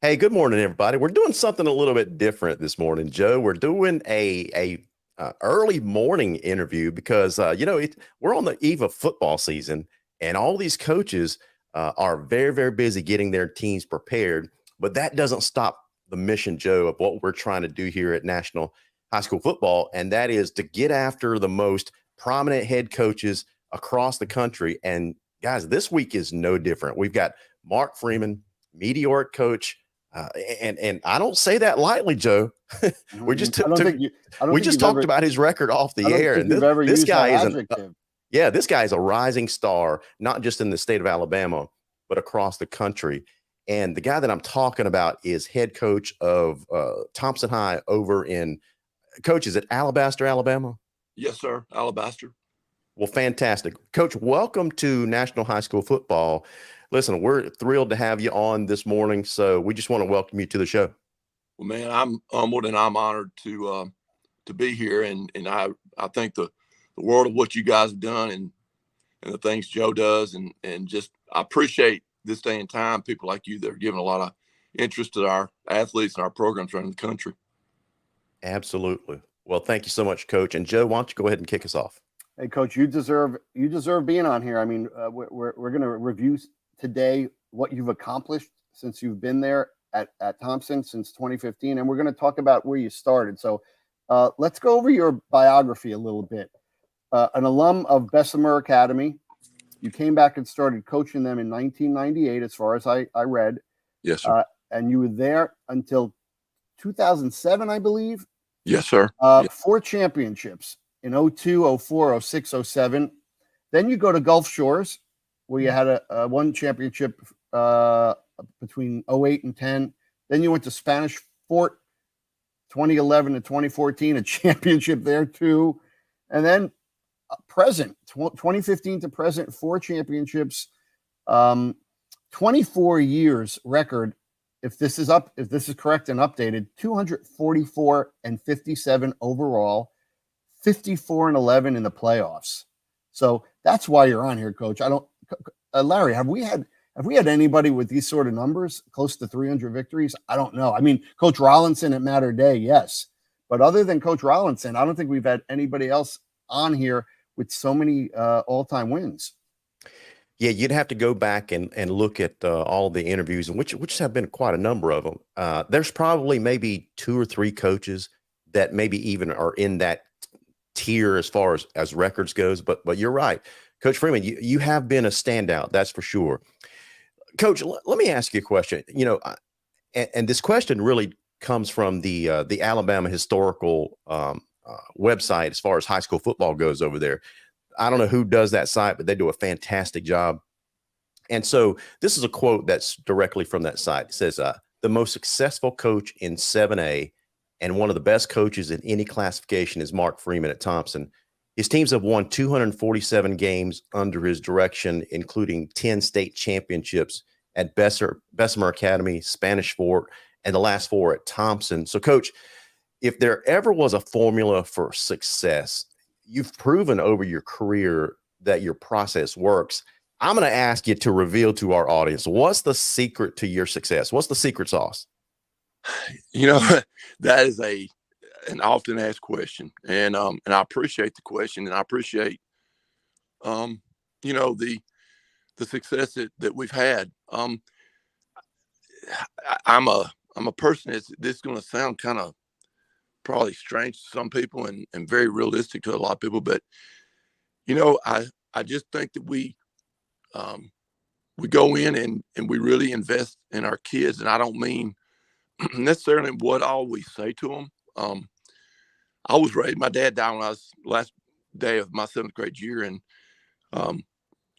Hey, good morning, everybody. We're doing something a little bit different this morning, Joe. We're doing a early morning interview because we're on the eve of football season, and all these coaches are very, very busy getting their teams prepared. But that doesn't stop the mission, Joe, of what we're trying to do here at National High School Football, and that is to get after the most prominent head coaches across the country. And guys, this week is no different. We've got Mark Freeman, meteoric coach. And I don't say that lightly, Joe. we just I don't took think you. I don't we think just you've talked ever. about his record off I the don't air, think and you've ever this used guy that is adjective. this guy is a rising star, not just in the state of Alabama, but across the country. And the guy that I'm talking about is head coach of Thompson High over in coach. Is it Alabaster, Alabama? Yes, sir. Alabaster. Well, fantastic. Coach, welcome to National High School Football. Listen, we're thrilled to have you on this morning, so we just want to welcome you to the show. Well, man, I'm humbled and I'm honored to be here, and I think the world of what you guys have done and the things Joe does, and just I appreciate this day and time people like you that are giving a lot of interest to our athletes and our programs around the country. Absolutely. Well, thank you so much, Coach. And Joe, why don't you go ahead and kick us off? Hey, Coach, you deserve being on here. I mean, we're going to review today what you've accomplished since you've been there at Thompson since 2015, and we're going to talk about where you started. So let's go over your biography a little bit. An alum of Bessemer Academy, you came back and started coaching them in 1998, as far as I read. Yes, sir. And you were there until 2007, I believe. Yes, sir. 4 championships in 02, 04, 06, 07. Then you go to Gulf Shores, where you had a one championship between 08 and 10. Then you went to Spanish Fort 2011 to 2014, a championship there too. And then present, 2015 to present, 4 championships, 24 years record. If this is correct and updated, 244 and 57 overall, 54 and 11 in the playoffs. So that's why you're on here, Coach. Larry, have we had anybody with these sort of numbers close to 300 victories? I don't know. I mean, Coach Rollinson at Mater Day, yes. But other than Coach Rollinson, I don't think we've had anybody else on here with so many all-time wins. Yeah, you'd have to go back and look at all the interviews, and which have been quite a number of them. There's probably maybe 2 or 3 coaches that maybe even are in that tier as far as records goes. But you're right, Coach Freeman. You have been a standout, that's for sure. Coach, let me ask you a question. And this question really comes from the Alabama historical website as far as high school football goes over there. I don't know who does that site, but they do a fantastic job. And so this is a quote that's directly from that site. It says, the most successful coach in 7A and one of the best coaches in any classification is Mark Freeman at Thompson. His teams have won 247 games under his direction, including 10 state championships at Bessemer Academy, Spanish Fort, and the last 4 at Thompson. So, Coach, if there ever was a formula for success, you've proven over your career that your process works. I'm going to ask you to reveal to our audience, what's the secret to your success? What's the secret sauce? That is an often asked question, and I appreciate the question, and I appreciate the success that we've had. I'm a person this is going to sound kind of probably strange to some people and very realistic to a lot of people, but I just think that we go in and we really invest in our kids, and I don't mean necessarily what I always say to them. I was raised, my dad died when I was last day of my 7th grade year, and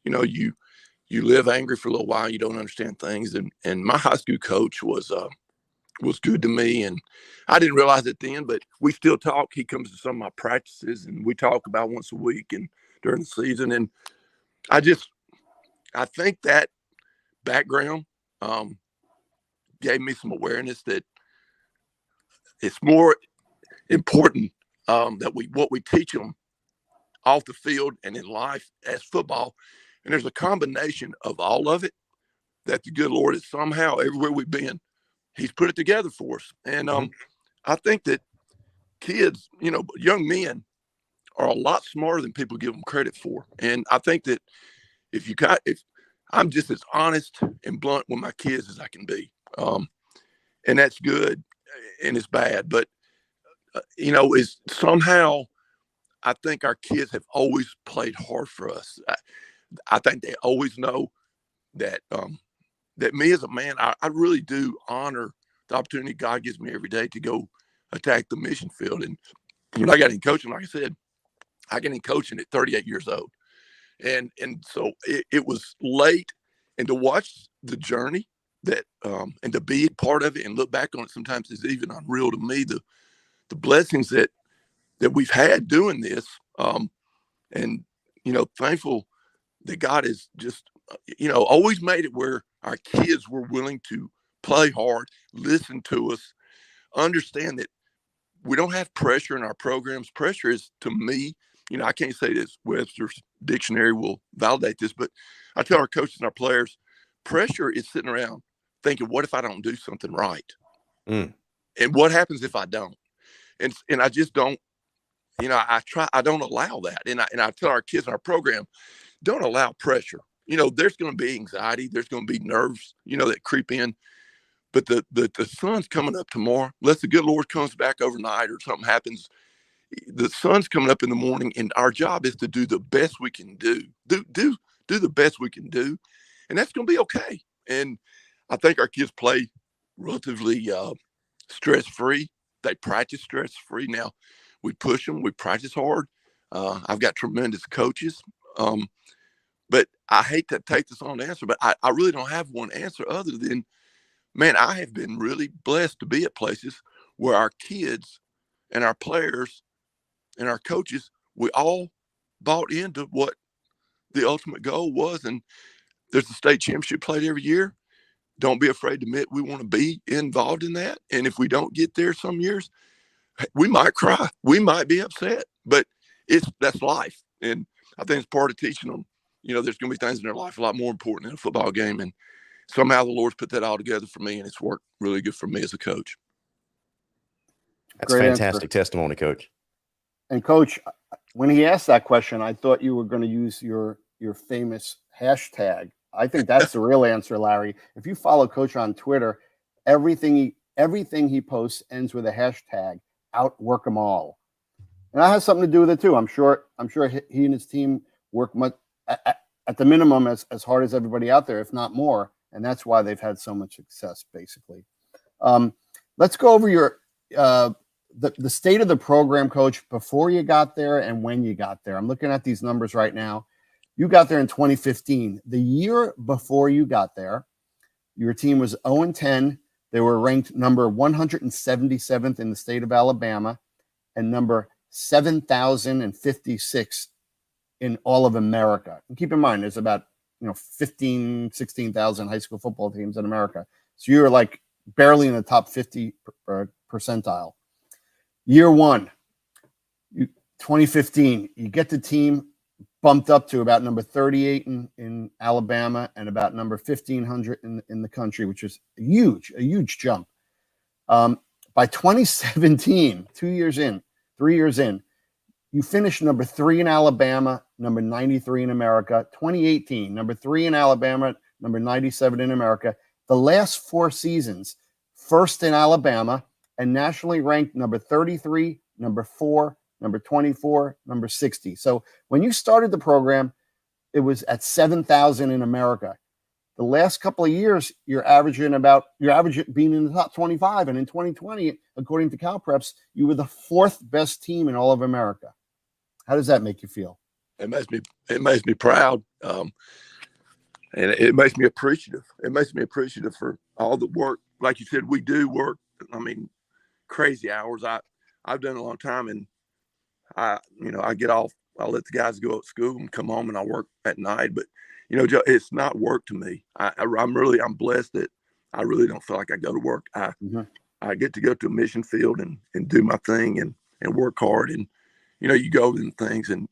you live angry for a little while, you don't understand things, and my high school coach was good to me, and I didn't realize it then, but we still talk. He comes to some of my practices, and we talk about once a week and during the season. And I think that background gave me some awareness that it's more important that what we teach them off the field and in life as football. And there's a combination of all of it that the good Lord has somehow, everywhere we've been, he's put it together for us. And I think that kids, young men are a lot smarter than people give them credit for. And I think that if I'm just as honest and blunt with my kids as I can be. And that's good and it's bad. But, is somehow I think our kids have always played hard for us. I think they always know that that me as a man, I really do honor the opportunity God gives me every day to go attack the mission field. And when I got in coaching, like I said, I got in coaching at 38 years old. And so it was late, and to watch the journey that and to be part of it and look back on it sometimes is even unreal to me, the blessings that we've had doing this. And, thankful that God has just, always made it where our kids were willing to play hard, listen to us, understand that we don't have pressure in our programs. Pressure is, to me, I can't say this, Webster's dictionary will validate this, but I tell our coaches and our players, pressure is sitting around thinking, what if I don't do something right? And what happens if I don't? And I just don't, I don't allow that. And I tell our kids in our program, don't allow pressure. There's going to be anxiety. There's going to be nerves, that creep in. But the sun's coming up tomorrow. Unless the good Lord comes back overnight or something happens, the sun's coming up in the morning, and our job is to do the best we can do. Do the best we can do, and that's going to be okay. And I think our kids play relatively stress-free. They practice stress-free. Now, we push them. We practice hard. I've got tremendous coaches. But I hate to take this on to answer, but I really don't have one answer other than, man, I have been really blessed to be at places where our kids and our players and our coaches, we all bought into what the ultimate goal was. And there's a state championship played every year. Don't be afraid to admit we want to be involved in that. And if we don't get there some years, we might cry. We might be upset, but that's life. And I think it's part of teaching them, there's going to be things in their life a lot more important than a football game. And somehow the Lord's put that all together for me, and it's worked really good for me as a coach. That's Great fantastic answer. testimony, Coach. And Coach, when he asked that question, I thought you were going to use your famous hashtag. I think that's the real answer, Larry. If you follow Coach on Twitter, everything he posts ends with a hashtag, outwork them all. And that has something to do with it too. I'm sure he and his team work much at the minimum as hard as everybody out there, if not more. And that's why they've had so much success, basically. Let's go over your the state of the program, Coach, before you got there and when you got there. I'm looking at these numbers right now. You got there in 2015. The year before you got there, your team was 0-10. They were ranked number 177th in the state of Alabama and number 7,056 in all of America. And keep in mind, there's about 16,000 high school football teams in America. So you're like barely in the top 50 percentile. Year one, 2015, you get the team bumped up to about number 38 in Alabama and about number 1,500 in the country, which is a huge jump. By 2017, 3 years in, you finished number 3 in Alabama, number 93 in America. 2018, number 3 in Alabama, number 97 in America. The last 4 seasons, first in Alabama and nationally ranked number 33, number 4, number 24, number 60. So when you started the program, it was at 7,000 in America. The last couple of years, you're averaging being in the top 25. And in 2020, according to CalPreps, you were the 4th best team in all of America. How does that make you feel? It makes me proud. And it makes me appreciative. It makes me appreciative for all the work. Like you said, we do work. I mean, crazy hours. I've done it a long time, and I get off. I let the guys go at school and come home, and I work at night. But Joe, it's not work to me. I'm blessed that I really don't feel like I go to work. I get to go to a mission field and do my thing and work hard. And you go and things, and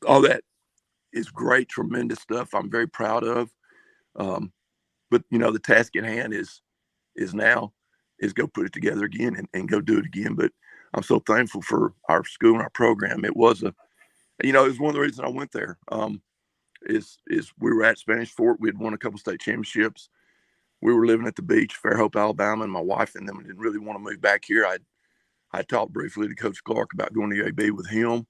all that is great, tremendous stuff. I'm very proud of. But the task at hand is now is go put it together again and go do it again. But I'm so thankful for our school and our program. It was it was one of the reasons I went there. Is we were at Spanish Fort. We had won a couple state championships. We were living at the beach, Fairhope, Alabama, and my wife and them didn't really want to move back here. I talked briefly to Coach Clark about going to UAB with him.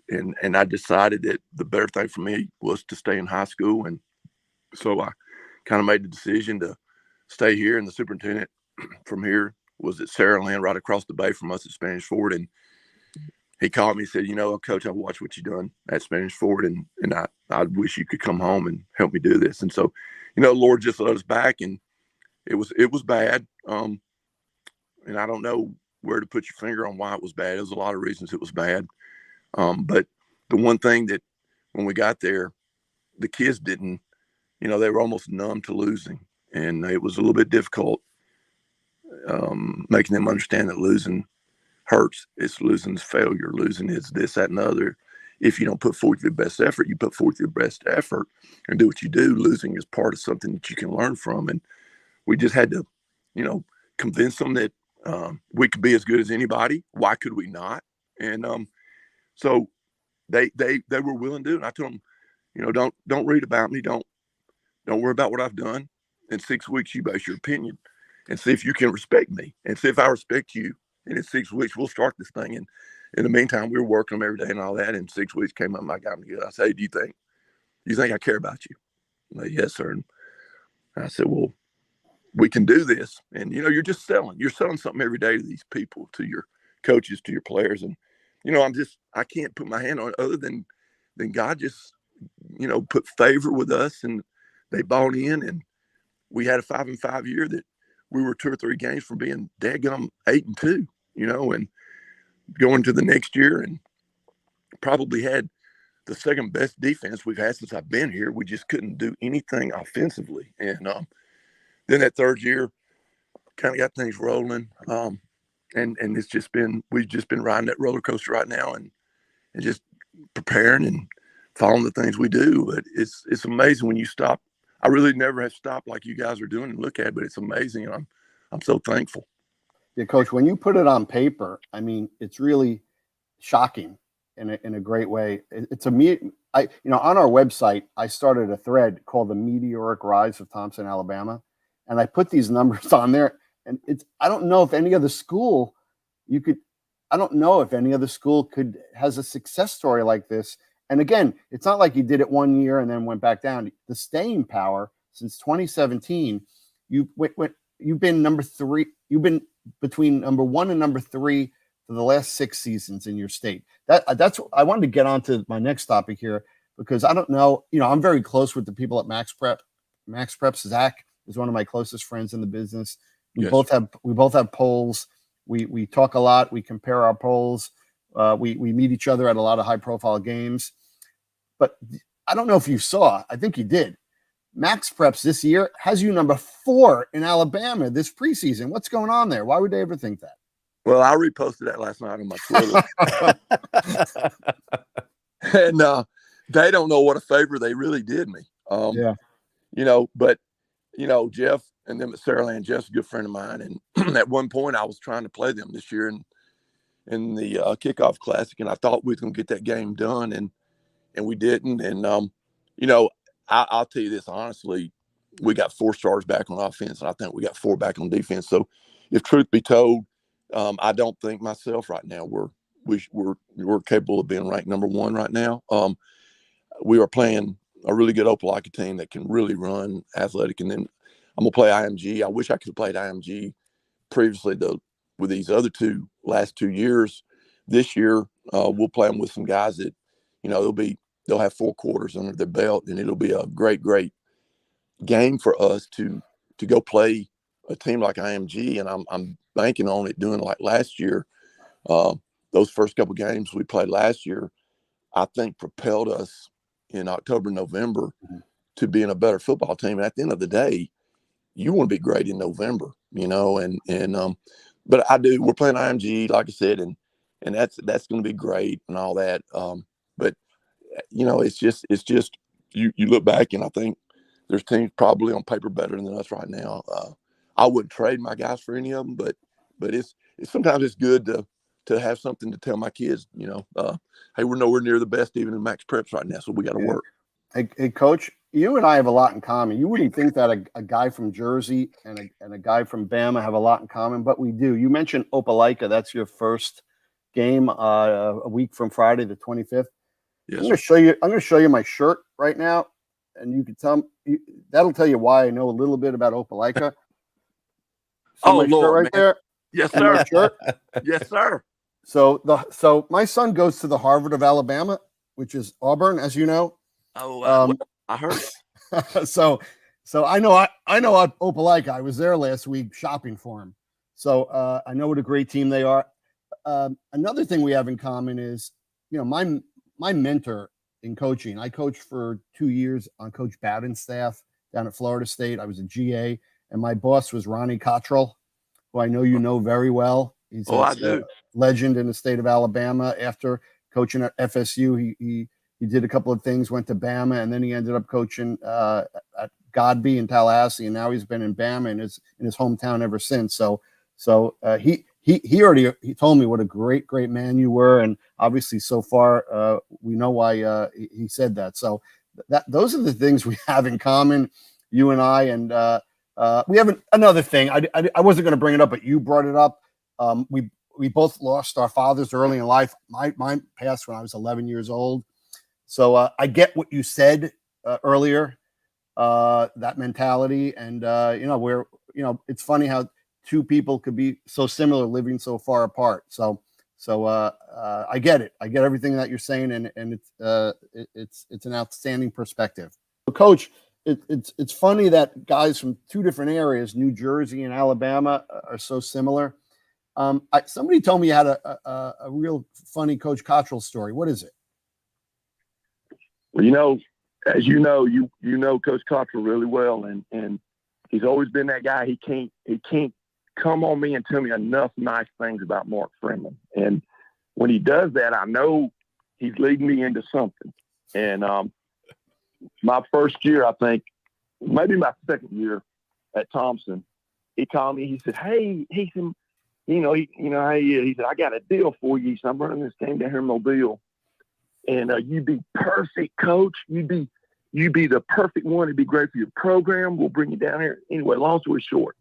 And I decided that the better thing for me was to stay in high school. And so I kind of made the decision to stay here. And the superintendent from here was at Saraland, right across the bay from us at Spanish Fort. And he called me and said, Coach, I've watched what you've done at Spanish Fort, and I wish you could come home and help me do this. And so, the Lord just let us back, and it was bad. And I don't know where to put your finger on why it was bad. There's a lot of reasons it was bad. But the one thing that when we got there, the kids didn't, they were almost numb to losing. And it was a little bit difficult making them understand that losing hurts. It's losing is failure. Losing is this, that, and the other. If you don't put forth your best effort, you put forth your best effort and do what you do. Losing is part of something that you can learn from. And we just had to, convince them that we could be as good as anybody. Why could we not? And so they were willing to do it. And I told them, don't read about me. Don't worry about what I've done. In 6 weeks, you base your opinion and see if you can respect me and see if I respect you. And in 6 weeks, we'll start this thing. And in the meantime, we were working them every day and all that. And 6 weeks came up, and I got them together. I said, hey, do you think I care about you? Like, yes, sir. And I said, well, we can do this. And, you're just selling. You're selling something every day to these people, to your coaches, to your players. And, I can't put my hand on it other than God just, put favor with us. And they bought in. And we had a 5-5 year that we were 2 or 3 games from being daggum 8-2, and going to the next year and probably had the second best defense we've had since I've been here. We just couldn't do anything offensively. And then that third year kind of got things rolling. And it's just we've just been riding that roller coaster right now and just preparing and following the things we do. But it's amazing when you stop. I really never have stopped like you guys are doing and look at it, but it's amazing. And I'm so thankful. Yeah, Coach, when you put it on paper, I mean, it's really shocking in a great way. It's on our website, I started a thread called The Meteoric Rise of Thompson, Alabama. And I put these numbers on there, and I don't know if any other school has a success story like this. And again, it's not like you did it 1 year and then went back down. The staying power since 2017, you've been number 3. You've been between number 1 and number 3 for the last 6 seasons in your state. That's I wanted to get on to my next topic here because I don't know. I'm very close with the people at Max Prep. Max Prep, Zach is one of my closest friends in the business. We both have polls. We talk a lot. We compare our polls. We meet each other at a lot of high profile games. But I don't know if you saw. I think you did. Max Preps this year has you number 4 in Alabama this preseason. What's going on there? Why would they ever think that? Well, I reposted that last night on my Twitter. And they don't know what a favor they really did me. But Jeff and them at Saraland, Jeff's a good friend of mine. And at one point I was trying to play them this year in the kickoff classic. And I thought we was going to get that game done and we didn't. And, I'll tell you this, honestly, we got 4 stars back on offense. And I think we got 4 back on defense. So if truth be told, I don't think myself right now, we're capable of being ranked number 1 right now. We are playing a really good Opelika team that can really run athletic. And then I'm going to play IMG. I wish I could have played IMG previously with these other last 2 years. This year, we'll play them with some guys that, they'll have 4 quarters under their belt, and it'll be a great, great game for us to go play a team like IMG. And I'm banking on it doing like last year. Those first couple games we played last year, I think propelled us in October, November to being a better football team. And at the end of the day, you want to be great in November, but we're playing IMG, like I said, and that's going to be great and all that. But it's just you look back and I think there's teams probably on paper better than us right now. I wouldn't trade my guys for any of them, but it's sometimes it's good to have something to tell my kids. Hey, we're nowhere near the best even in max preps right now, so we got to work. Hey, Coach, you and I have a lot in common. You wouldn't think that a guy from Jersey and a guy from Bama have a lot in common, but we do. You mentioned Opelika. That's your first game a week from Friday, the 25th. Yes, I'm going to show you my shirt right now, and you can tell me, that'll tell you why I know a little bit about Opelika. Oh, my Lord, shirt right man. there. Yes, sir. Shirt. Yes, sir. So my son goes to the Harvard of Alabama, which is Auburn, as you know. Oh, well, I heard it. so I know Opelika. I was there last week shopping for him. So I know what a great team they are. Another thing we have in common is, my mentor in coaching. I coached for 2 years on Coach Bowden's staff down at Florida State. I was a GA, and my boss was Ronnie Cottrell, who I know you know very well. He's I do. Legend in the state of Alabama. After coaching at FSU, he did a couple of things, went to Bama, and then he ended up coaching at Godby in Tallahassee, and now he's been in Bama and is in his hometown ever since. So he already told me what a great man you were, and obviously so far we know why he said that. So those are the things we have in common, you and I, and we have another thing. I wasn't going to bring it up, but you brought it up. We both lost our fathers early in life. Mine passed when I was 11 years old. So I get what you said earlier, that mentality, and it's funny how two people could be so similar living so far apart. So I get it. I get everything that you're saying, and it's an outstanding perspective. So, Coach, it's funny that guys from two different areas, New Jersey and Alabama, are so similar. Somebody told me you had a real funny Coach Cottrell story. What is it? Well, as you know Coach Cottrell really well, and he's always been that guy. He can't come on me and tell me enough nice things about Mark Freeman. And when he does that, I know he's leading me into something. And my first year, I think, maybe my second year at Thompson, he called me. He said, "Hey," he said, he said, "I got a deal for you." He said, "I'm running this game down here in Mobile, and you'd be perfect, Coach. You'd be the perfect one. It'd be great for your program. We'll bring you down here." Anyway, long story short,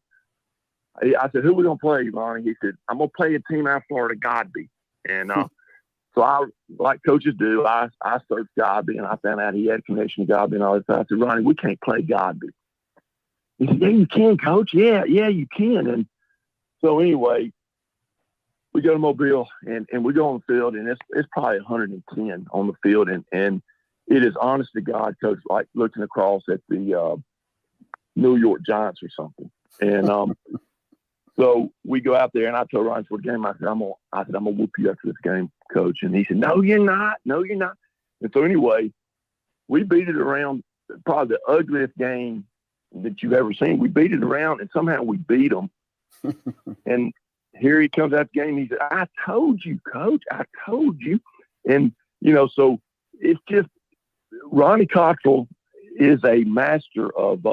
I said, "Who are we going to play, Ronnie?" He said, "I'm going to play a team out of Florida, Godby." And so I, like coaches do, I searched Godby, and I found out he had a connection to Godby and all that stuff. I said, "Ronnie, we can't play Godby." He said, "Yeah, you can, Coach. Yeah, you can." And so anyway, we go to Mobile, and we go on the field, and it's probably 110 on the field, and it is honest to God, Coach, like looking across at the New York Giants or something. And so we go out there, and I told Ryan for the game, I said, I'm gonna whoop you after this game, Coach. And he said, "No, you're not. No, you're not." And so anyway, we beat it around, probably the ugliest game that you've ever seen. We beat it around, and somehow we beat them. And here he comes out the game. He said, "I told you, Coach. I told you." And so it's just Ronnie Cottrell is a master of,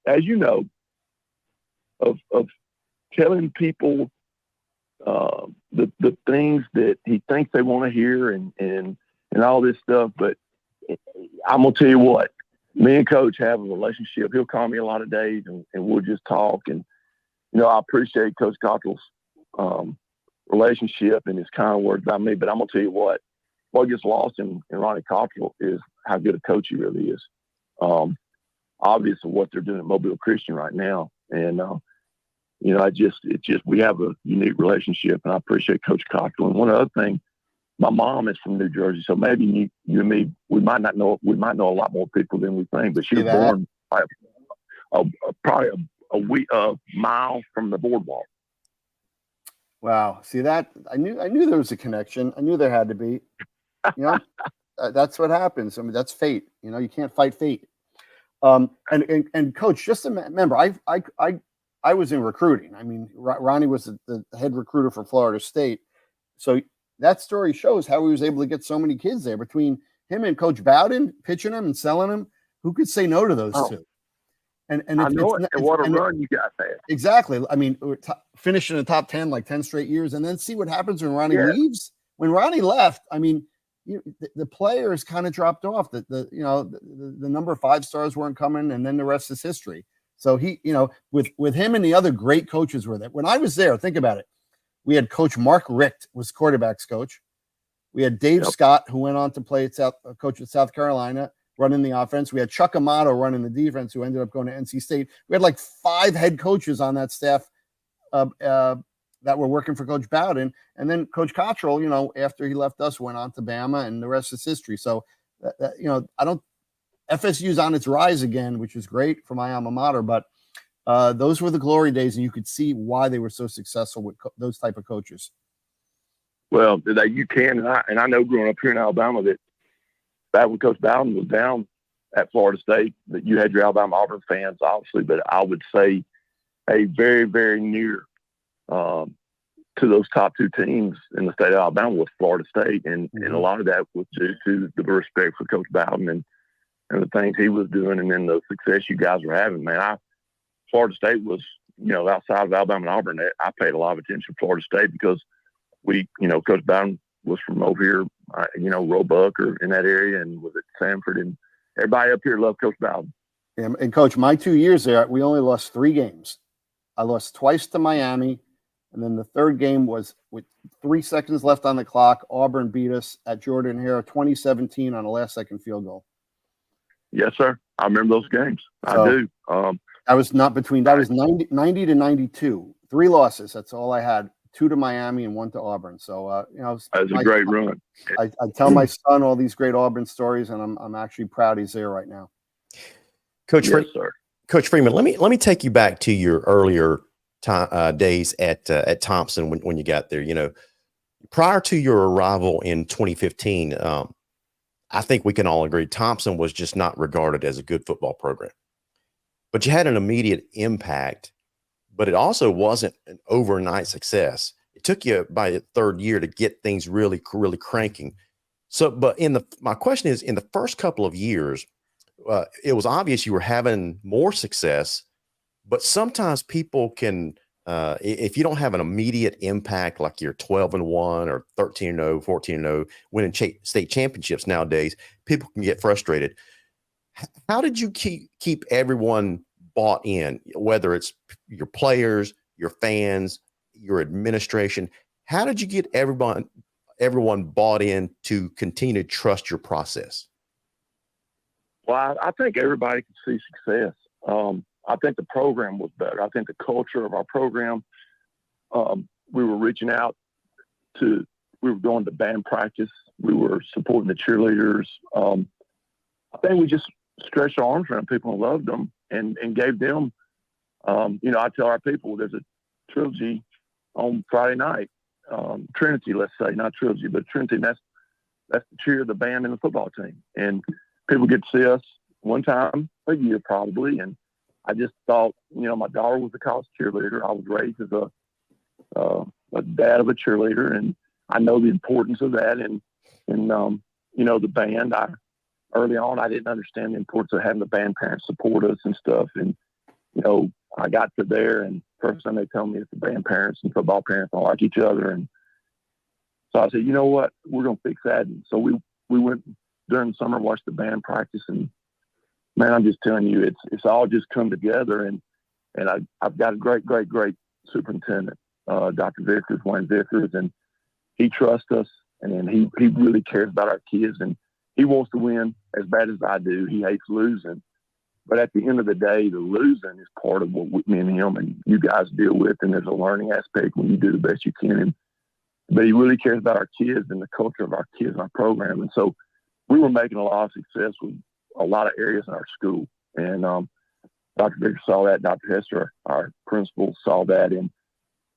as you know, of telling people the things that he thinks they want to hear and all this stuff. But I'm gonna tell you what, me and Coach have a relationship. He'll call me a lot of days, and we'll just talk. And I appreciate Coach Cottrell's relationship and his kind words about me. But I'm gonna tell you what gets lost in Ronnie Cottrell is how good a coach he really is. Obviously, what they're doing at Mobile Christian right now, and we have a unique relationship, and I appreciate Coach Cottrell. And one other thing, my mom is from New Jersey, so maybe you and me, we might know a lot more people than we think. But she was born probably a mile from the boardwalk. Wow. See that? I knew there was a connection. I knew there had to be. That's what happens. I mean, that's fate. You can't fight fate. And Coach, just remember, I was in recruiting. I mean, Ronnie was the head recruiter for Florida State. So that story shows how he was able to get so many kids there between him and Coach Bowden, pitching them and selling them. Who could say no to those two? And I know it. And what a and run you guys had. exactly. I mean, finishing in the top 10 like 10 straight years, and then see what happens when Ronnie leaves. When Ronnie left, I mean, the players kind of dropped off. The number 5 stars weren't coming, and then the rest is history. So he, with him and the other great coaches were there. When I was there, think about it. We had Coach Mark Richt was quarterbacks coach. We had Dave Scott, who went on to play at coach at South Carolina, running the offense. We had Chuck Amato running the defense, who ended up going to NC State. We had like 5 head coaches on that staff that were working for Coach Bowden. And then Coach Cottrell, after he left us, went on to Bama, and the rest is history. So, FSU's on its rise again, which is great for my alma mater, but those were the glory days, and you could see why they were so successful with those type of coaches. Well, you can, and I know growing up here in Alabama that back when Coach Bowden was down at Florida State, that you had your Alabama Auburn fans, obviously, but I would say a very, very near to those top 2 teams in the state of Alabama was Florida State, and a lot of that was due to the respect for Coach Bowden and the things he was doing, and then the success you guys were having. Man, Florida State was, outside of Alabama and Auburn, I paid a lot of attention to Florida State because Coach Bowden was from over here, Roebuck or in that area, and was at Sanford, and everybody up here loved Coach Bowden. Yeah, and Coach, my 2 years there, we only lost 3 games. I lost twice to Miami, and then the third game was with 3 seconds left on the clock. Auburn beat us at Jordan-Hare 2017 on a last-second field goal. Yes, sir. I remember those games. I do. I was not between. That was 90 to 92. 3 losses. That's all I had. 2 to Miami and 1 to Auburn. So, that was a great run. I tell my son all these great Auburn stories, and I'm actually proud he's there right now. Coach Freeman, let me take you back to your earlier days at Thompson when you got there. Prior to your arrival in 2015, I think we can all agree Thompson was just not regarded as a good football program. But you had an immediate impact, but it also wasn't an overnight success. It took you by the 3rd year to get things really, really cranking. So, but my question is, in the first couple of years, it was obvious you were having more success, but sometimes people can, if you don't have an immediate impact, like you're 12-1 or 13-0, 14-0, winning state championships nowadays, people can get frustrated. How did you keep everyone bought in, whether it's your players, your fans, your administration? How did you get everyone bought in to continue to trust your process? Well, I think everybody could see success. I think the program was better. I think the culture of our program, we were reaching out we were going to band practice. We were supporting the cheerleaders. I think we just stretched our arms around people and loved them and gave them, I tell our people there's a trilogy on Friday night, Trinity, let's say, not trilogy, but Trinity. And that's the cheer, the band, and the football team. And people get to see us one time a year probably. And I just thought, my daughter was a college cheerleader. I was raised as a dad of a cheerleader, and I know the importance of that. And the band, early on, I didn't understand the importance of having the band parents support us and stuff. And, I got to there, and first time they tell me it's the band parents and football parents don't like each other. And so I said, you know what, we're going to fix that. And so we went during the summer, watched the band practice, and man, I'm just telling you, it's all just come together. And I've got a great superintendent, Dr. Vickers, Wayne Vickers, and he trusts us, and he really cares about our kids, and he wants to win as bad as I do. He hates losing. But at the end of the day, the losing is part of what me and him and you guys deal with, and there's a learning aspect when you do the best you can. But he really cares about our kids and the culture of our kids and our program. And so we were making a lot of success with a lot of areas in our school. And Dr. Vickers saw that. Dr. Hester, our principal, saw that. And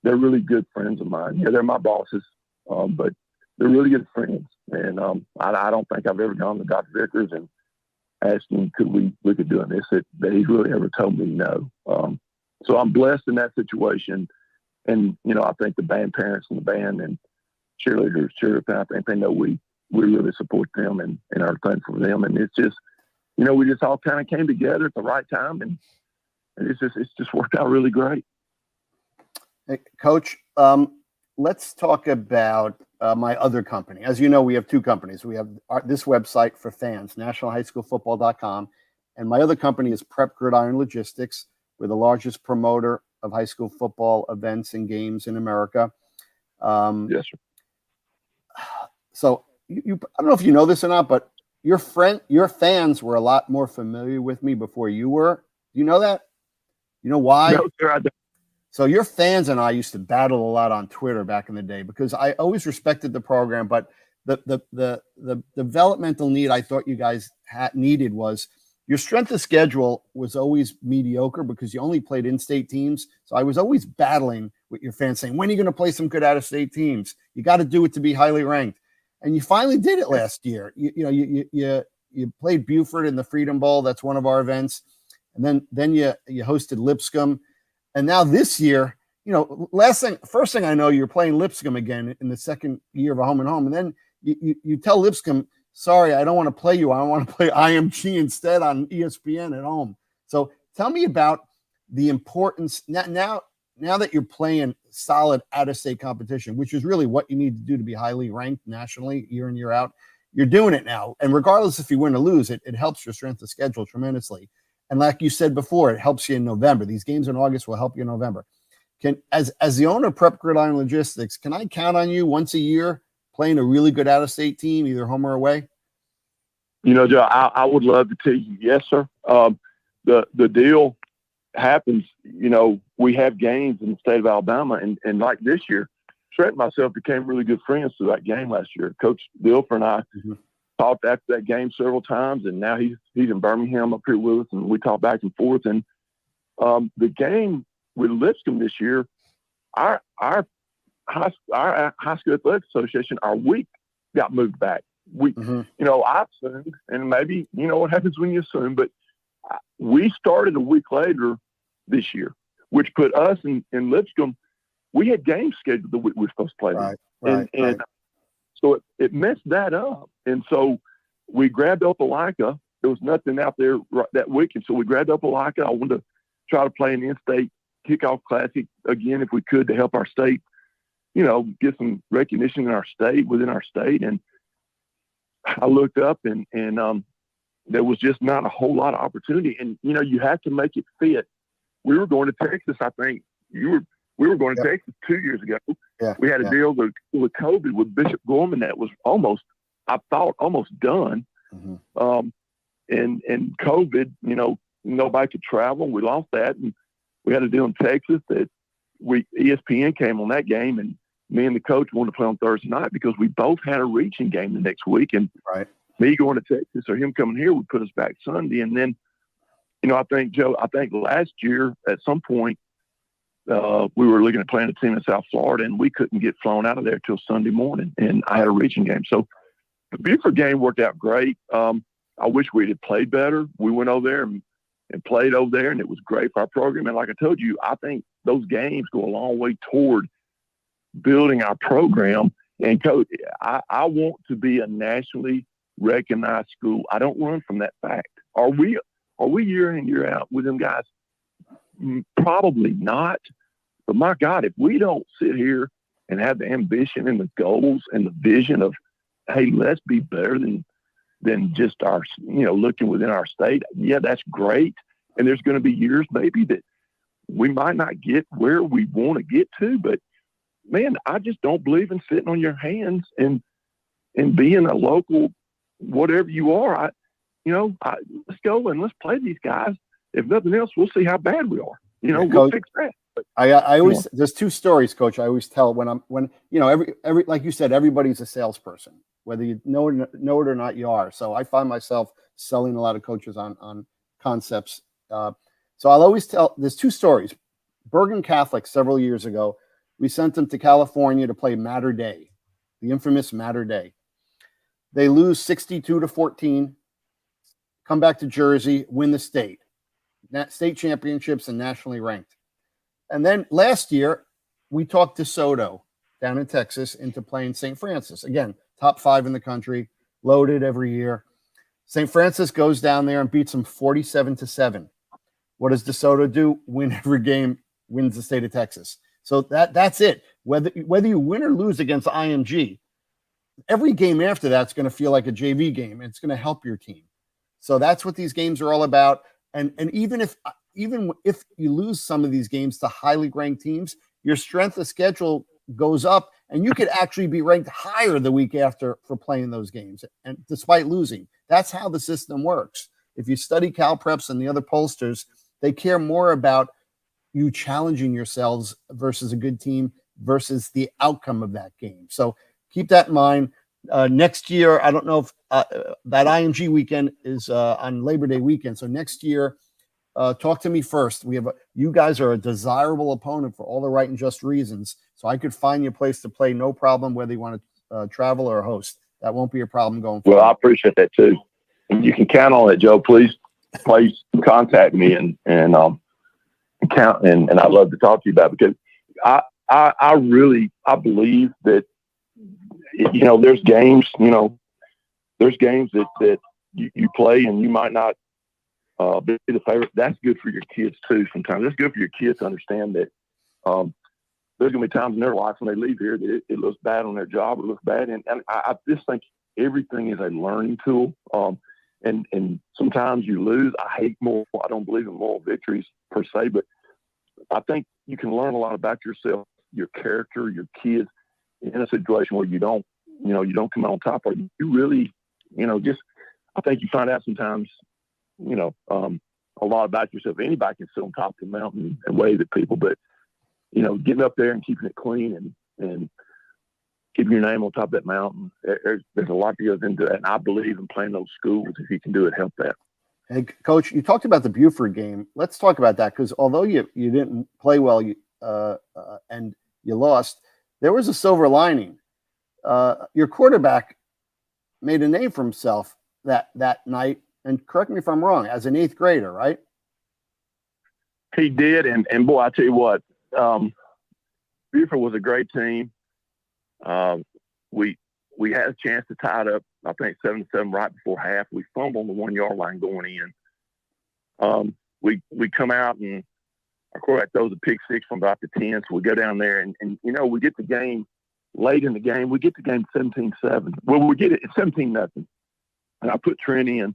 they're really good friends of mine. Yeah, they're my bosses, but they're really good friends. And I don't think I've ever gone to Dr. Vickers and asked him, could we could do this, that he's really ever told me no. So I'm blessed in that situation. And, I think the band parents and the band and cheerleaders, I think they know we really support them and are thankful for them. And it's just, we just all kind of came together at the right time. And And it's just worked out really great. Hey, Coach, let's talk about my other company. As you know, we have two companies. We have this website for fans, nationalhighschoolfootball.com, and my other company is Prep Gridiron Logistics. We're the largest promoter of high school football events and games in America. Yes, sir. So I don't know if you know this or not, but your fans were a lot more familiar with me before you were. Do you know that? You know why? No, sir, I don't. So your fans and I used to battle a lot on Twitter back in the day because I always respected the program, but the developmental need I thought you guys needed was your strength of schedule was always mediocre because you only played in-state teams. So I was always battling with your fans saying, when are you going to play some good out-of-state teams? You got to do it to be highly ranked. And you finally did it last year. You played Buford in the Freedom Bowl. That's one of our events. And then you hosted Lipscomb. And now this year, first thing I know, you're playing Lipscomb again in the second year of a home and home. And then you tell Lipscomb, sorry, I don't want to play you. I want to play IMG instead on ESPN at home. So tell me about the importance now that you're playing solid out-of-state competition, which is really what you need to do to be highly ranked nationally year in, year out. You're doing it now. And regardless if you win or lose, it helps your strength of schedule tremendously. And like you said before, it helps you in November. These games in August will help you in November. As the owner of Prep Gridiron Logistics, can I count on you once a year playing a really good out-of-state team, either home or away? Joe, I would love to tell you yes, sir. The deal happens. We have games in the state of Alabama, and like this year, Trent and myself became really good friends through that game last year. Coach Dilfer and I talked after that game several times, and now he's in Birmingham up here with us, and we talk back and forth. And the game with Lipscomb this year, our high school athletic association, our week got moved back. I assumed, and maybe what happens when you assume, but we started a week later this year, which put us in Lipscomb. We had games scheduled the week we were supposed to play. Right. So it messed that up. And so we grabbed Opelika. There was nothing out there that week. And so we grabbed Opelika. I wanted to try to play an in-state kickoff classic again, if we could, to help our state, get some recognition in our state, within our state. And I looked up and there was just not a whole lot of opportunity. And, you have to make it fit. We were going to Texas, I think. We were going to Texas 2 years ago. Yeah, we had a deal with COVID with Bishop Gorman that was almost done. And COVID, nobody could travel. We lost that. And we had a deal in Texas that ESPN came on that game, and me and the coach wanted to play on Thursday night because we both had a reaching game the next week. And me going to Texas or him coming here would put us back Sunday. And then, I think last year at some point, we were looking at playing a team in South Florida, and we couldn't get flown out of there till Sunday morning, and I had a reaching game. So the Buford game worked out great. I wish we had played better. We went over there and played over there, and it was great for our program. And like I told you, I think those games go a long way toward building our program. And Coach, I want to be a nationally recognized school. I don't run from that fact. Are we year in, year out with them guys? Probably not. But my God, if we don't sit here and have the ambition and the goals and the vision of, hey, let's be better than just our, looking within our state. Yeah, that's great. And there's going to be years maybe that we might not get where we want to get to. But man, I just don't believe in sitting on your hands and being a local, whatever you are. Let's go and let's play these guys. If nothing else, we'll see how bad we are. We'll Coach, fix that. But, I always, there's two stories, Coach. I always tell when every like you said, everybody's a salesperson, whether you know it or not, you are. So I find myself selling a lot of coaches on concepts. So I'll always tell, there's two stories. Bergen Catholic, several years ago, we sent them to California to play Mater Day, the infamous Mater Day. They lose 62-14, come back to Jersey, win the state championships and nationally ranked. And then last year, we talked DeSoto down in Texas into playing St. Francis. Again, top 5 in the country, loaded every year. St. Francis goes down there and beats them 47-7. What does DeSoto do? Win every game, wins the state of Texas. So that's it. Whether you win or lose against IMG, every game after that's going to feel like a JV game. It's going to help your team. So that's what these games are all about. And even if you lose some of these games to highly ranked teams, your strength of schedule goes up, and you could actually be ranked higher the week after for playing those games, and despite losing. That's how the system works. If you study Cal Preps and the other pollsters, they care more about you challenging yourselves versus a good team versus the outcome of that game. So keep that in mind. Next year, I don't know if that IMG weekend is on Labor Day weekend. So next year, talk to me first. You guys are a desirable opponent for all the right and just reasons. So I could find you a place to play, no problem, whether you want to travel or host. That won't be a problem going forward. Well, I appreciate that too. And you can count on it, Joe. Please contact me and count. And I'd love to talk to you about it, because I really believe that, there's games, that you play and you might not be the favorite. That's good for your kids too. Sometimes it's good for your kids to understand that there's going to be times in their life when they leave here that it looks bad on their job, it looks bad. And I just think everything is a learning tool. And sometimes you lose. I don't believe in moral victories per se, but I think you can learn a lot about yourself, your character, your kids, in a situation where you don't come out on top, or you really, I think you find out sometimes, a lot about yourself. Anybody can sit on top of the mountain and wave at people, but, getting up there and keeping it clean and keeping your name on top of that mountain, there's a lot that goes into that. And I believe in playing those schools. If you can do it, help that. Hey, Coach, you talked about the Buford game. Let's talk about that, because although you didn't play well and you lost, there was a silver lining. Your quarterback made a name for himself that night, and correct me if I'm wrong, as an 8th grader, right? He did, and boy, I tell you what, Buford was a great team. We had a chance to tie it up, I think 7-7 right before half. We fumbled on the 1-yard line going in. We come out and our quarterback throws a pick six from about the 10. So we go down there and we get the game late in the game. We get the game 17-7. Well, we get it 17-0. And I put Trent in,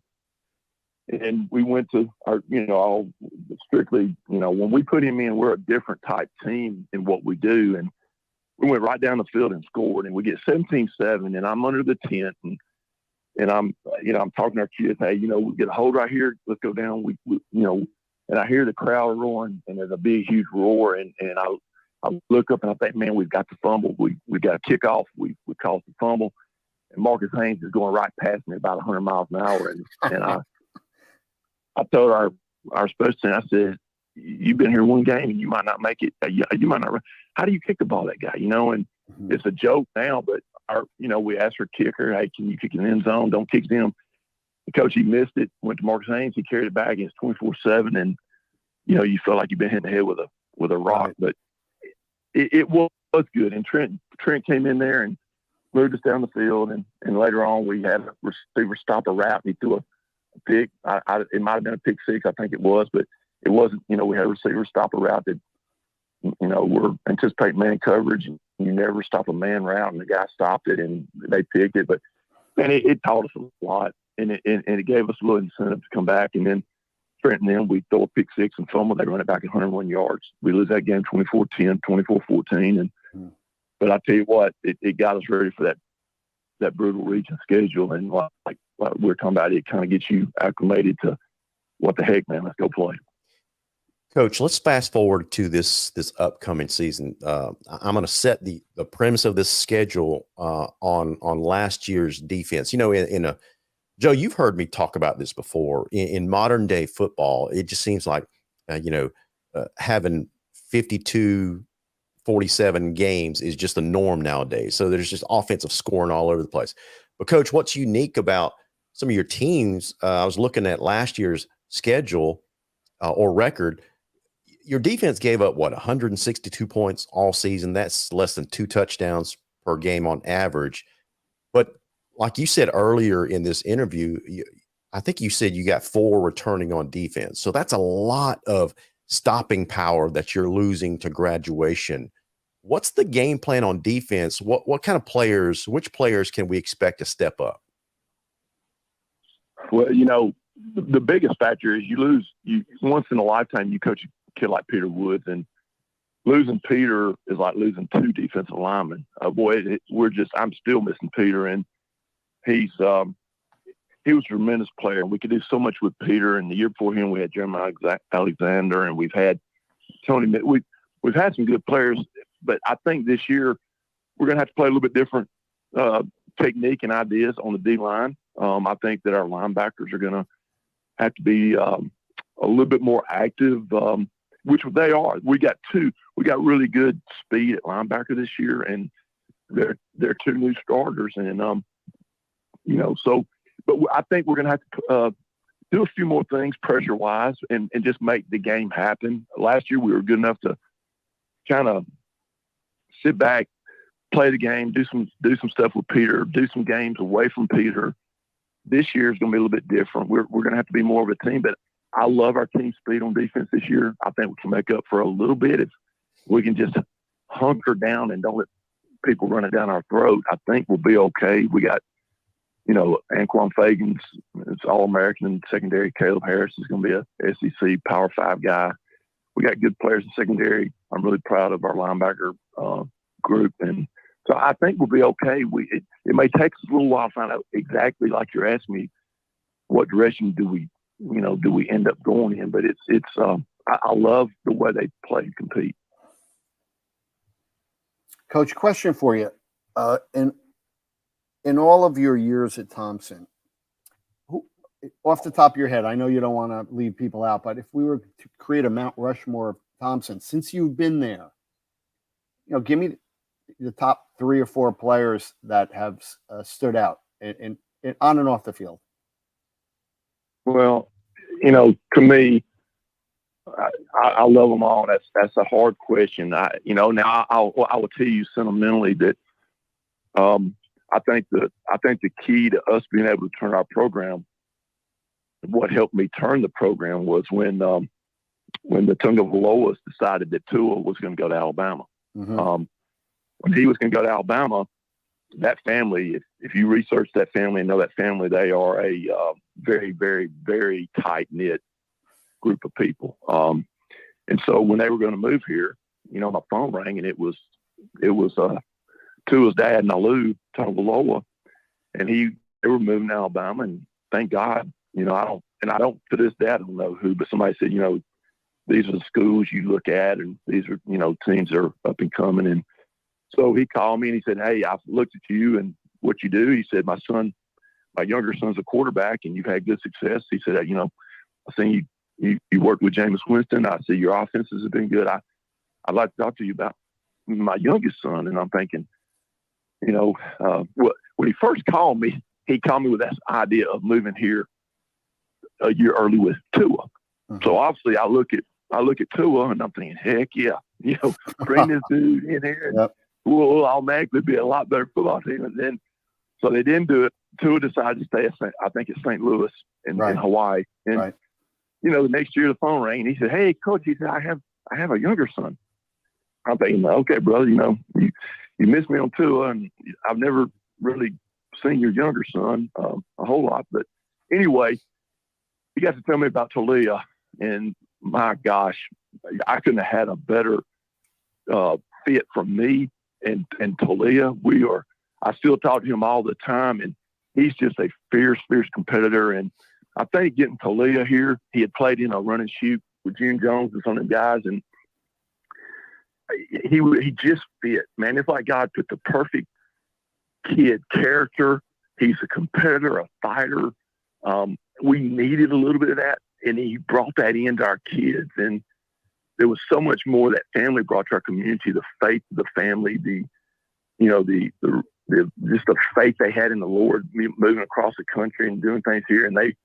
and we went to our, all strictly, when we put him in, we're a different type team in what we do. And we went right down the field and scored, and we get 17-7, and I'm under the tent, and I'm talking to our kids, hey, we get a hold right here, let's go down. We and I hear the crowd roaring, and there's a big, huge roar, and I look up and I think, man, we've got the fumble. We got a kickoff. We caused the fumble, and Marcus Haynes is going right past me about 100 miles an hour, and I told our special team, I said, you've been here one game and you might not make it. You might not. How do you kick the ball, that guy? And it's a joke now, but we asked our kicker, hey, can you kick it in the end zone? Don't kick them. The coach, he missed it. Went to Marcus Haynes. He carried it back. It's 24-7, and you feel like you've been hit in the head with a rock. Right. But it was good. And Trent came in there and moved us down the field. And later on, we had a receiver stop a route. And he threw a pick. It might have been a pick six, I think it was, but it wasn't. We had a receiver stop a route that, we're anticipating man coverage, and you never stop a man route, and the guy stopped it, and they picked it. But man, it taught us a lot, and it gave us a little incentive to come back. And then Trent and them, we throw a pick six and fumble. They run it back 101 yards. We lose that game 24-10, 24-14. But I tell you what, it got us ready for that brutal region schedule. And like we're talking about, it kind of gets you acclimated to what the heck, man, let's go play. Coach, let's fast forward to this upcoming season. I'm going to set the premise of this schedule on last year's defense. Joe, you've heard me talk about this before. In modern day football, it just seems like having 52, 47 games is just the norm nowadays. So there's just offensive scoring all over the place. But Coach, what's unique about some of your teams? I was looking at last year's schedule or record. Your defense gave up 162 points all season. That's less than 2 touchdowns per game on average. But like you said earlier in this interview, I think you said you got 4 returning on defense. So that's a lot of stopping power that you're losing to graduation. What's the game plan on defense? What kind of players, which players can we expect to step up? Well, the biggest factor is you once in a lifetime, you coach a kid like Peter Woods, and losing Peter is like losing 2 defensive linemen. I'm still missing Peter, and he was a tremendous player. We could do so much with Peter. And the year before him, we had Jeremiah Alexander, and we've had Tony. We've had some good players, but I think this year we're going to have to play a little bit different technique and ideas on the D line. I think that our linebackers are going to have to be a little bit more active, which they are. We got really good speed at linebacker this year, and they're 2 new starters, and But I think we're going to have to do a few more things pressure-wise and just make the game happen. Last year we were good enough to kind of sit back, play the game, do some stuff with Peter, do some games away from Peter. This year is going to be a little bit different. We're going to have to be more of a team, but I love our team speed on defense this year. I think we can make up for a little bit if we can just hunker down and don't let people run it down our throat. I think we'll be okay. We got Anquan Fagan's it's All-American in secondary. Caleb Harris is going to be a SEC Power 5 guy. We got good players in secondary. I'm really proud of our linebacker group, and so I think we'll be okay. It may take us a little while to find out exactly, like you're asking me, what direction do we end up going in? But I love the way they play and compete. Coach, question for you. In all of your years at Thompson, off the top of your head, I know you don't want to leave people out, but if we were to create a Mount Rushmore of Thompson, since you've been there, give me the top 3 or 4 players that have stood out in on and off the field. Well, to me, I love them all. That's a hard question. Now I will tell you sentimentally that I think the key to us being able to turn our program, what helped me turn the program was when the Tungavaloas decided that Tua was going to go to Alabama. Mm-hmm. When he was going to go to Alabama, that family, if you research that family and know that family, they are a very, very, very tight-knit group of people. And so when they were going to move here, my phone rang, and it was Tua's dad, Nalu Tungavaloa, and they were moving to Alabama, and thank God, I don't to this day I don't know who, but somebody said, these are the schools you look at, and these are teams that are up and coming. And so he called me and he said, "Hey, I've looked at you and what you do." He said, "My younger son's a quarterback, and you've had good success." He said, "I seen you worked with Jameis Winston. I see your offenses have been good. I'd like to talk to you about my youngest son." And I'm thinking, when he first called me, he called me with that idea of moving here a year early with Tua. Mm-hmm. So obviously I look at Tua and I'm thinking, heck yeah, bring this dude in here. Yep. We'll automatically be a lot better football team. And then, so they didn't do it. Tua decided to stay at St. Louis in Hawaii. And, right. The next year the phone rang and he said, "Hey, Coach," he said, I have a younger son. I'm thinking, okay, brother, you missed me on Tua, and I've never really seen your younger son a whole lot. But anyway, he got to tell me about Talia, and my gosh, I couldn't have had a better fit for me and Talia. I still talk to him all the time, and he's just a fierce competitor. And I think getting Talia here, he had played in a run and shoot with June Jones and some of the guys, and he just fit, man. It's like God put the perfect kid character. He's a competitor, a fighter. We needed a little bit of that, and he brought that into our kids. And there was so much more that family brought to our community: the faith of the family, the just the faith they had in the Lord, moving across the country and doing things here. And they,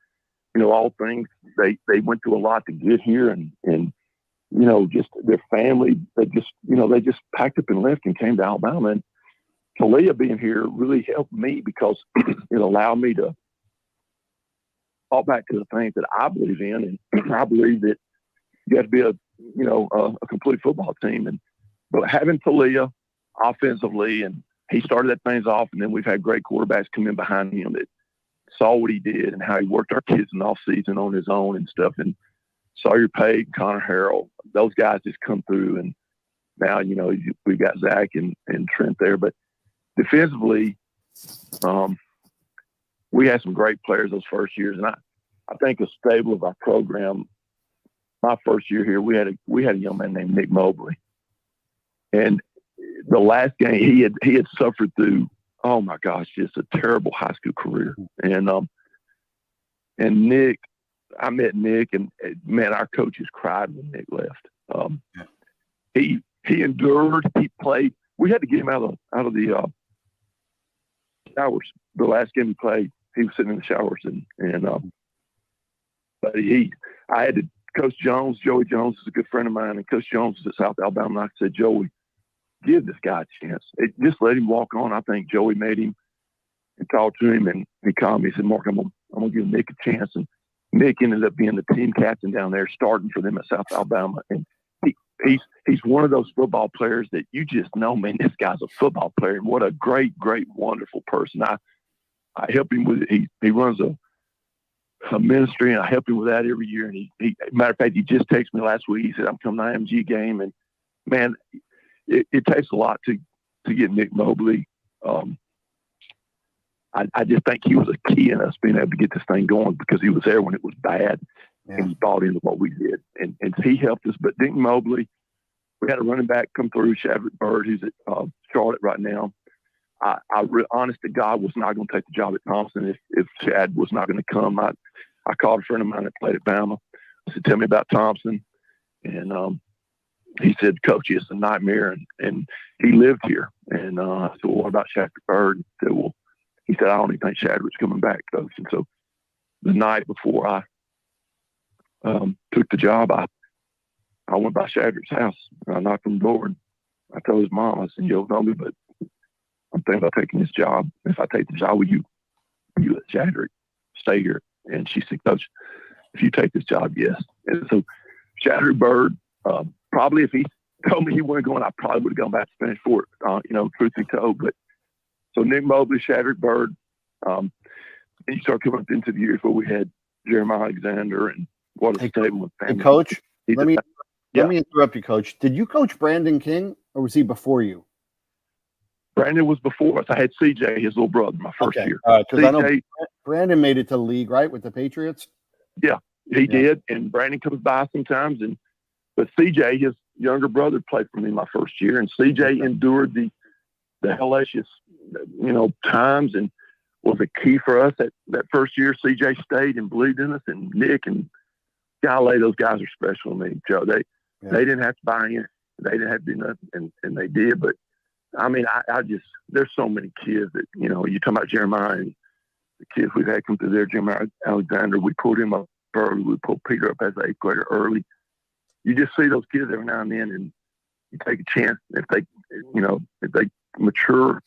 all things they went through a lot to get here, and just their family, they just packed up and left and came to Alabama. And Talia being here really helped me because it allowed me to fought back to the things that I believe in, and I believe that you have to be a complete football team. But having Talia offensively, and he started that things off, and then we've had great quarterbacks come in behind him that saw what he did and how he worked our kids in the off season on his own and stuff. And Sawyer Pate, Connor Harrell, those guys just come through. And now, we've got Zach and Trent there. But defensively, we had some great players those first years. And I think a stable of our program, my first year here, we had a young man named Nick Mobley. And the last game he had suffered through, oh my gosh, just a terrible high school career. And Nick, I met Nick, and man, our coaches cried when Nick left. He endured. He played. We had to get him out of the showers. The last game he played, he was sitting in the showers, but I had to. Coach Jones, Joey Jones is a good friend of mine, and Coach Jones is at South Alabama. And I said, Joey, give this guy a chance. Just let him walk on. I think Joey made him and talked to him, and he called me. He said, Mark, I'm gonna give Nick a chance. And Nick ended up being the team captain down there, starting for them at South Alabama. And he's one of those football players that you just know, man, this guy's a football player. And what a great, great, wonderful person. I help him with it. He runs a ministry, and I help him with that every year. And he matter of fact, he just texted me last week. He said, I'm coming to the IMG game. And man, it takes a lot to get Nick Mobley. I just think he was a key in us being able to get this thing going, because he was there when it was bad, and he bought into what we did. And he helped us. But Nick Mobley, we had a running back come through, Shadrick Bird, who's at Charlotte right now. Honest to God, was not going to take the job at Thompson if Shad was not going to come. I called a friend of mine that played at Bama. I said, tell me about Thompson. And he said, Coach, it's a nightmare. And he lived here. And I said, well, what about Shadrick Bird? He said, I don't even think Shadrick's coming back, Coach. And so the night before I took the job, I went by Shadrick's house. And I knocked on the door, and I told his mom, I said, you'll know me, but I'm thinking about taking this job. If I take the job, will you let Shadrick stay here? And she said, Coach, if you take this job, yes. And so Shadrick Bird, probably if he told me he wasn't going, I probably would have gone back to Spanish Fort, truth be told. But so Nick Mobley, Shadrick Bird, and you start coming up into the years where we had Jeremiah Alexander, and what a stable family. Hey, Coach, let me interrupt you, Coach. Did you coach Brandon King, or was he before you? Brandon was before us. I had CJ, his little brother, my first year. Because I know Brandon made it to the league, right, with the Patriots? Yeah, he did. And Brandon comes by sometimes. But CJ, his younger brother, played for me my first year. And CJ endured the hellacious, times, and was a key for us that first year. CJ stayed and believed in us. And Nick and golly, those guys are special to me, Joe. They didn't have to buy in. They didn't have to do nothing, and they did. But I mean, I just, there's so many kids that, you talking about Jeremiah and the kids we've had come through there. Jeremiah Alexander, we pulled him up early. We pulled Peter up as an 8th grader early. You just see those kids every now and then, and you take a chance if they mature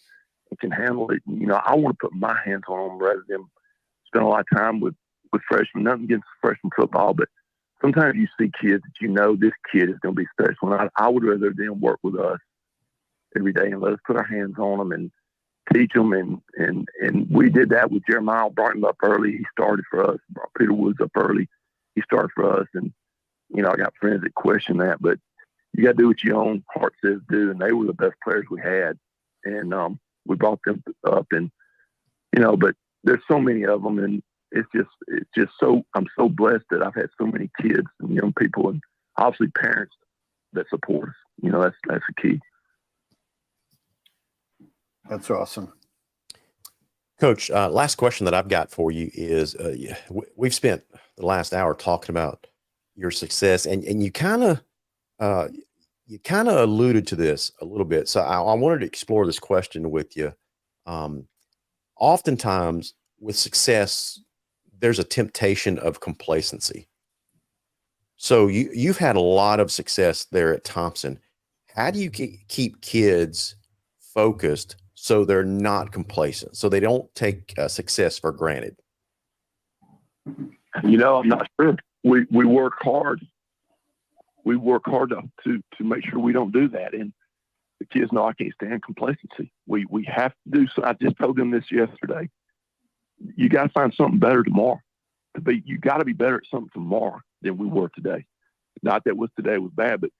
and can handle it. I want to put my hands on them rather than spend a lot of time with freshmen. Nothing against freshman football, but sometimes you see kids that this kid is going to be special. And I would rather them work with us every day and let us put our hands on them and teach them. And we did that with Jeremiah. Brought him up early. He started for us. Brought Peter Woods up early. He started for us. And, I got friends that question that, but you got to do what your own heart says do. And they were the best players we had. And we brought them up, and, but there's so many of them. And it's just so, I'm so blessed that I've had so many kids and young people, and obviously parents that support us. That's the key. That's awesome. Coach, last question that I've got for you is we've spent the last hour talking about your success, and you kind of alluded to this a little bit. So I wanted to explore this question with you. Oftentimes with success, there's a temptation of complacency. So you've had a lot of success there at Thompson. How do you keep kids focused so they're not complacent, so they don't take success for granted? I'm not sure. We work hard. We work hard to make sure we don't do that. And the kids know I can't stand complacency. We have to do so. I just told them this yesterday. You got to find something better tomorrow. You got to be better at something tomorrow than we were today. Not that what today was bad, but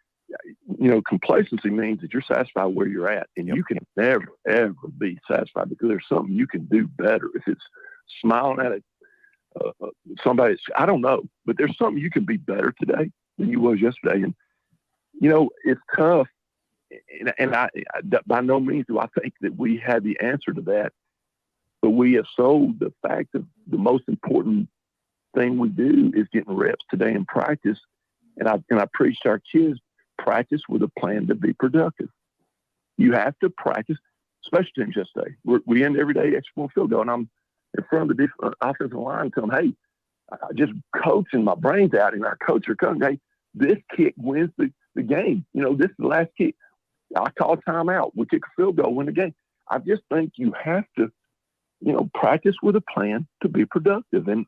complacency means that you're satisfied where you're at, and you can never ever be satisfied because there's something you can do better. If it's smiling at somebody, I don't know, but there's something you can be better today than you was yesterday, and it's tough. And I by no means do I think that we had the answer to that, but we have sold the fact that the most important thing we do is getting reps today in practice. And I preach to our kids, practice with a plan to be productive. You have to practice, special teams yesterday. We end every day extra point field goal, and I'm in front of the offensive line telling them, hey, I just coaching my brains out, and our coach are coming, hey, this kick wins the game. This is the last kick. I call timeout. We kick a field goal, win the game. I just think you have to, practice with a plan to be productive. And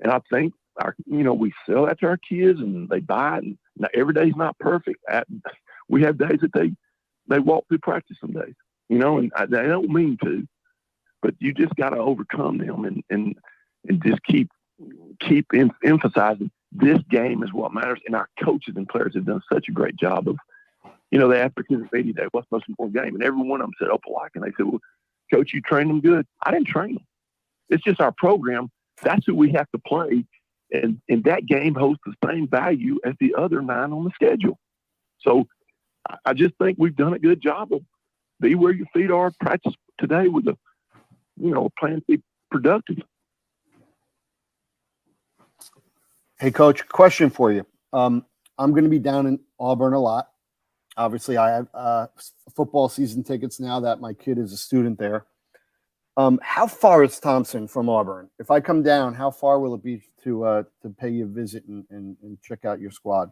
I think we sell that to our kids and they buy it. And now every day's not perfect. We have days that they walk through practice some days, and they don't mean to, but you just got to overcome them and just keep emphasizing this game is what matters. And our coaches and players have done such a great job of, they asked for kids at 80 Day, what's the most important game? And every one of them said Opelika. And they said, well, Coach, you trained them good. I didn't train them. It's just our program. That's who we have to play. And that game holds the same value as the other 9 on the schedule. So I just think we've done a good job of be where your feet are, practice today with a plan to be productive. Hey, Coach, question for you. I'm going to be down in Auburn a lot. Obviously, I have football season tickets now that my kid is a student there. How far is Thompson from Auburn? If I come down, how far will it be to pay you a visit and check out your squad?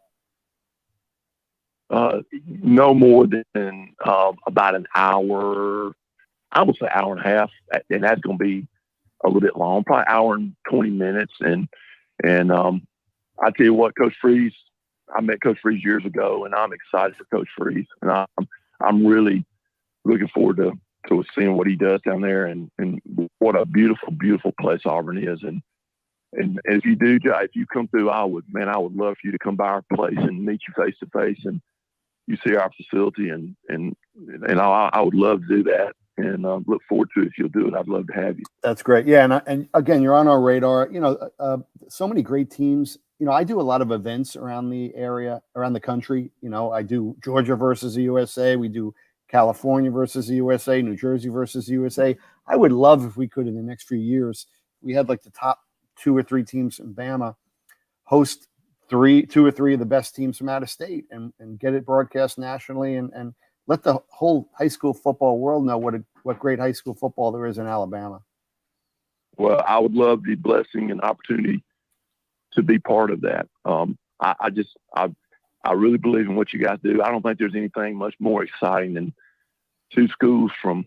No more than about an hour. I would say hour and a half, and that's going to be a little bit long, probably hour and 20 minutes. And I tell you what, Coach Freeze, I met Coach Freeze years ago, and I'm excited for Coach Freeze, and I'm really looking forward to seeing what he does down there, and what a beautiful, beautiful place Auburn is. And if you do, if you come through, I would love for you to come by our place and meet you face to face, and you see our facility, and I would love to do that, and look forward to it. If you'll do it, I'd love to have you. That's great. Yeah, and again, you're on our radar. So many great teams. I do a lot of events around the area, around the country. I do Georgia versus the USA. We do California versus the USA, New Jersey versus the USA. I would love if we could, in the next few years, we had like the top 2 or 3 teams in Bama host 2 or 3 of the best teams from out of state and get it broadcast nationally and let the whole high school football world know what great high school football there is in Alabama. Well, I would love the blessing and opportunity to be part of that. I really believe in what you guys do. I don't think there's anything much more exciting than 2 schools from,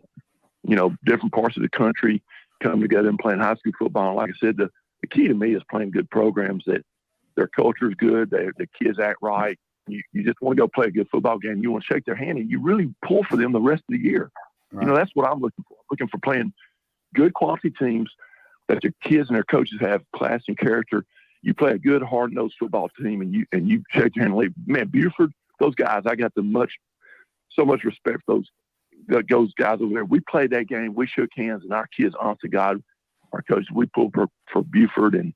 different parts of the country coming together and playing high school football. And like I said, the key to me is playing good programs that their culture is good. The kids act right. You just want to go play a good football game. You want to shake their hand, and you really pull for them the rest of the year. Right. That's what I'm looking for. I'm looking for playing good quality teams that their kids and their coaches have class and character. You play a good, hard-nosed football team, and you shake your hand and leave. Man, Buford, those guys, I got so much respect for those guys over there. We played that game. We shook hands, and our kids, honest to God, our coaches, we pulled for Buford. And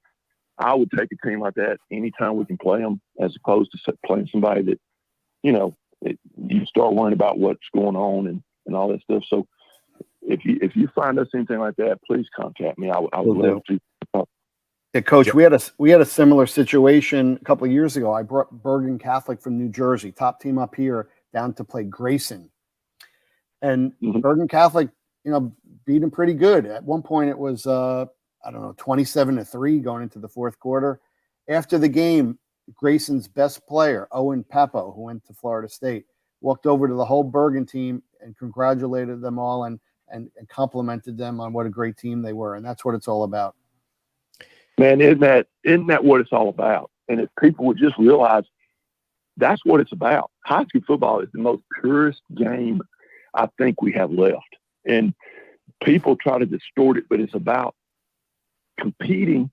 I would take a team like that anytime we can play them, as opposed to playing somebody that, you start worrying about what's going on and all that stuff. So if you find us anything like that, please contact me. I would love to. Yeah, Coach, we had a similar situation a couple of years ago. I brought Bergen Catholic from New Jersey, top team up here, down to play Grayson. And Bergen Catholic, beat them pretty good. At one point it was 27-3 going into the fourth quarter. After the game, Grayson's best player, Owen Peppo, who went to Florida State, walked over to the whole Bergen team and congratulated them all and complimented them on what a great team they were. And that's what it's all about. Man, isn't that what it's all about? And if people would just realize that's what it's about. High school football is the most purest game I think we have left. And people try to distort it, but it's about competing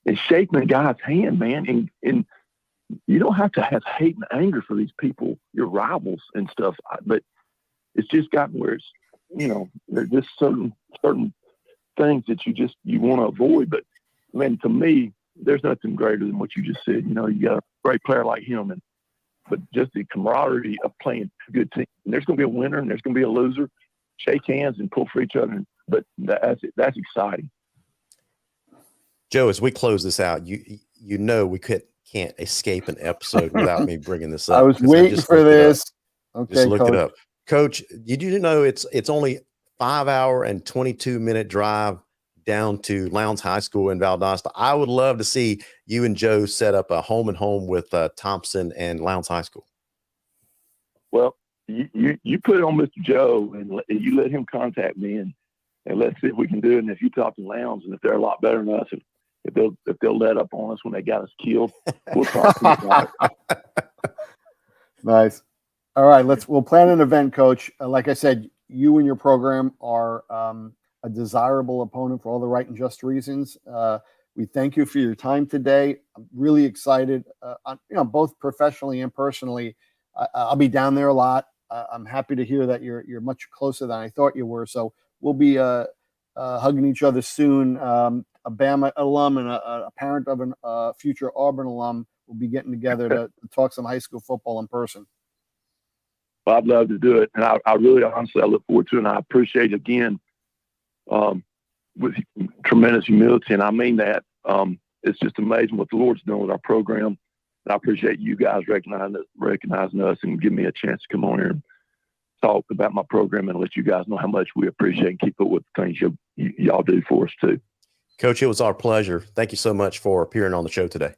and shaking a guy's hand, man. And you don't have to have hate and anger for these people, your rivals and stuff. But it's just gotten where it's, there's just certain things that you want to avoid. But man, to me, there's nothing greater than what you just said. You got a great player like him, but just the camaraderie of playing a good team. And there's going to be a winner and there's going to be a loser. Shake hands and pull for each other. But that's exciting. Joe, as we close this out, we can't escape an episode without me bringing this up. I was waiting for this. Okay, just look Coach. it up. Coach, did you know it's only 5 hour and 22-minute drive down to Lowndes High School in Valdosta? I would love to see you and Joe set up a home and home with Thompson and Lowndes High School. Well, you put it on Mr. Joe and you let him contact me and let's see if we can do it. And if you talk to Lowndes and if they're a lot better than us, if they'll let up on us when they got us killed, we'll talk to them about it. Nice. All right, we'll plan an event, Coach. Like I said, you and your program are a desirable opponent for all the right and just reasons. We thank you for your time today. I'm really excited, both professionally and personally. I'll be down there a lot. I'm happy to hear that you're much closer than I thought you were. So we'll be hugging each other soon. A Bama alum and a parent of a future Auburn alum will be getting together to talk some high school football in person. Well, I'd love to do it. And I really, honestly, I look forward to it. And I appreciate, again, with tremendous humility. And I mean that. It's just amazing what the Lord's done with our program. And I appreciate you guys recognizing us and giving me a chance to come on here and talk about my program and let you guys know how much we appreciate and keep up with the things y'all do for us too. Coach, it was our pleasure. Thank you so much for appearing on the show today.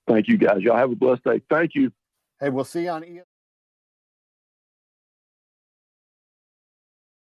Thank you, guys. Y'all have a blessed day. Thank you. Hey, we'll see you on